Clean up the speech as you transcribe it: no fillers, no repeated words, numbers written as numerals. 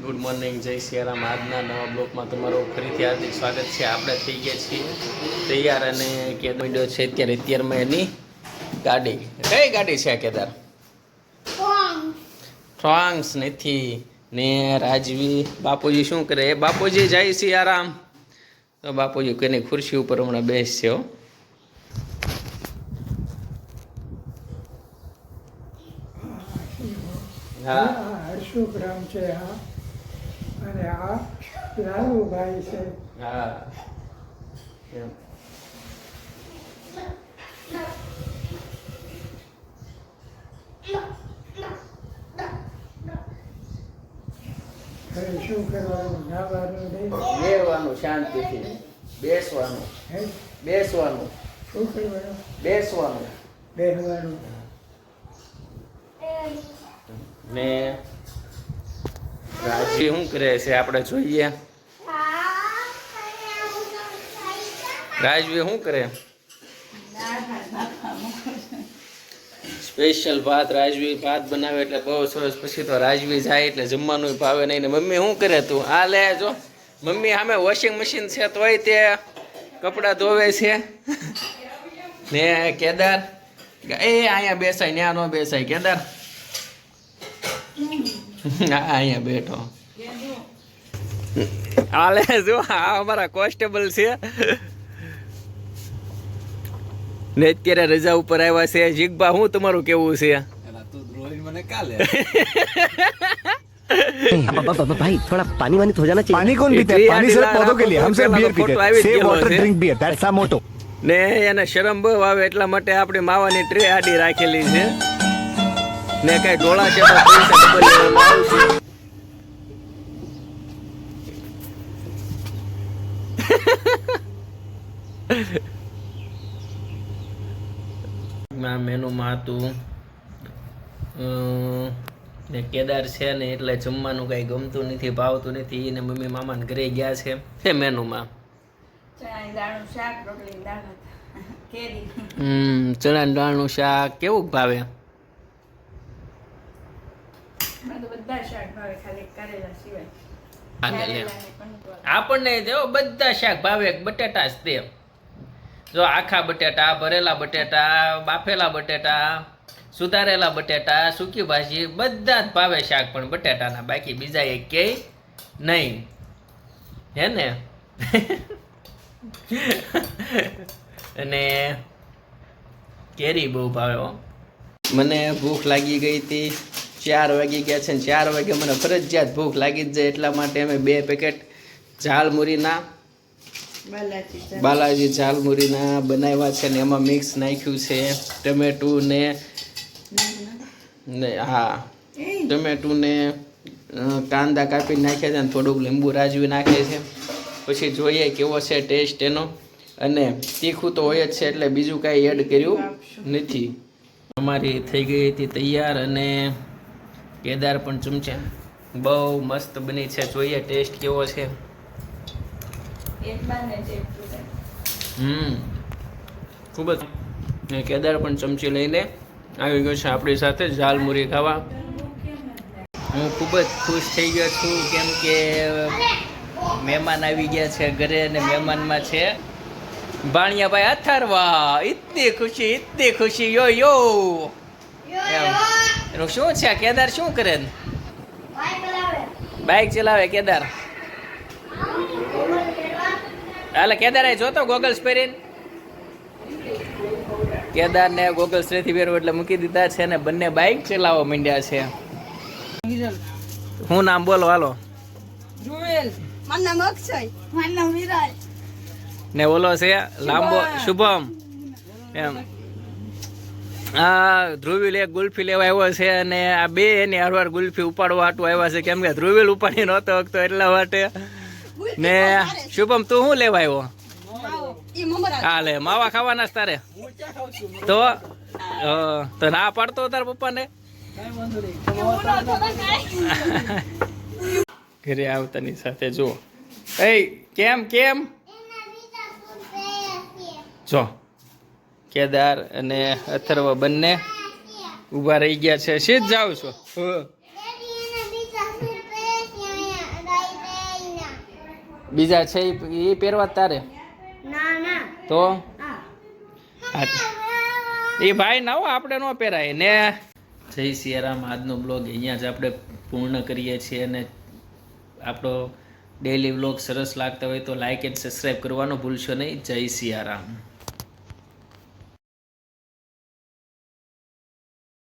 Good morning, જય સિયારામ. આજના નવા બ્લોકમાં તમારું ફરીથી હાર્દિક સ્વાગત છે. આપણે થઈ ગયા છીએ તૈયાર અને કેદાર માંડ્યો છે અત્યારમાં એની ગાડી. કઈ ગાડી છે આ કેદાર? ફ્રાંક્સ નથી ને રાજવી. બાપુજી શું કરે? બાપુજી જાય સિયારામ. તો બાપુજી કોઈની ખુરશી ઉપર હમણાં બેસશે હો. હા, હર્ષુગ્રામ છે હા, અને આ લાલુભાઈ છે. હા હવે શું કરવાનું? નાવાનું નહીં, બેવાનું, શાંતિથી બેસવાનું, હે બેસવાનું, શું કરવાનું? બેસવાનું. બેસવાનું. ને રાજવી શું કરે છે આપણે જોઈએ. રાજવી શું કરે? સ્પેશિયલ ભાત. રાજવી ભાત બનાવે એટલે બહુ સરસ. પછી તો રાજવી જાય એટલે જમવાનું ભાવે નહીં. ને મમ્મી શું કરે? તું આ લે જો, મમ્મી સામે વોશિંગ મશીન છે તોય તે કપડાં ધોવે છે. ને કેદાર એ અહીંયા બેસાય, ત્યાં ન બેસાય. કેદાર અહીંયા બેઠો. હાલે જો, આ અમારા કોન્સ્ટેબલ છે ને અત્યારે રજા ઉપર આવ્યા છે. જીગબા, હું તમારું કેવું છે? भाई थोड़ा पानी वानी हो जाना चाहिए। पानी कौन पीता है? पानी सिर्फ पौधों के लिए, हम सिर्फ बियर पीते हैं। Save water drink beer, that's our motto. ને એને શરમ બહુ આવે એટલા માટે આપણે માવાની ટ્રે આડી રાખેલી છે ને કઈ ડોળા છે તો પૈસા ડબલ લેવામાં આવશે. મેનુમાં હતું ને કેદાર છે ને એટલે જમવાનું કઈ ગમતું નથી, ભાવતું નથી. ને મમ્મી મામાને ઘરે ગયા છે મેનુમાં ચણા દાળનું શાક. કેવું ભાવે? આપણને જો બધા શાક ભાવે, બટેટા જ તે. જો આખા બટેટા, ભરેલા બટેટા, બાફેલા બટેટા, સુધારેલા બટેટા, સૂકી ભાજી, બધા જ ભાવે શાક પણ બટેટાના. બાકી બીજા એક કે નહીં, હે ને? અને કેરી બહુ ભાવે હો. મને ભૂખ લાગી ગઈ હતી, 4 વાગી ગયા છે ને 4 વાગે મને ફરજિયાત ભૂખ લાગી જ જાય. એટલા માટે અમે 2 પેકેટ ઝાલમુરીના, બાલાજી ઝાલમુરીના બનાવ્યા છે ને એમાં મિક્સ નાખ્યું છે ટમેટું ને હા ટમેટું ને કાંદા કાપી નાખ્યા છે ને થોડુંક લીંબુ રાજવી નાખે છે. પછી જોઈએ કેવો છે ટેસ્ટ એનો. અને તીખું તો હોય જ છે એટલે બીજું કાંઈ એડ કર્યું નથી. અમારી થઈ ગઈ હતી તૈયાર અને કેદાર પણ ચમચા. બહુ મસ્ત બની છે. જોઈએ ટેસ્ટ કેવો છે. ખૂબ જ. કેદાર પણ ચમચી લઈને આવી ગયો છે આપણી સાથે ઝાલમુરી ખાવા. હું ખૂબ જ ખુશ થઈ ગયો છું કેમ કે મહેમાન આવી ગયા છે ઘરે અને મહેમાનમાં છે ભાણિયાભાઈ અથર્વા. ઇતની ખુશી યો યો. એનું શું છે? કેદાર શું કરે? બાઇક ચલાવે કેદાર. હાલે કેદાર જોતો ગોગલ્સ પહેરીને. કેદાર ને ગોગલ્સ નથી પહેરવું એટલે મૂકી દીધા છે ને બંને બાઇક ચલાવવા માંડ્યા છે. હું નામ બોલો હાલો. મારું નામ અક્ષય. મારું નામ વિરાજ. ને ઓલો છે લાંબો શુભમ. એમ હા, ધ્રુવીલ એક ગુલ્ફી લેવા આવ્યો છે અને આ બે એની હરવાર ગુલ્ફી ઉપાડવા હાટું આવ્યા છે કેમ કે ધ્રુવીલ ઉપાડી નહોતો હકતો એટલા માટે. ને શુભમ તું શું લેવા આવ્યો? હા લે, માવા ખાવાના તારે તો ના પાડતો તાર પપ્પાને. ઘરે આવતાની સાથે જો કેમ જો કેદાર અને અથર્વ બંને ઊભા રહી ગયા છે. સીધ જાવ છો બીજા છે એ પહેરવા તારે ના ના તો આ એ ભાઈ ના હો, આપણે ન પહેરાય ને. જય સિયારામ. આજનો બ્લોગ અહીંયા જ આપણે પૂર્ણ કરીએ છીએ અને આપણો ડેઈલી બ્લોગ સરસ લાગતા હોય તો લાઈક એન્ડ સબસ્ક્રાઈબ કરવાનું ભૂલશો નહીં. જય સિયારામ.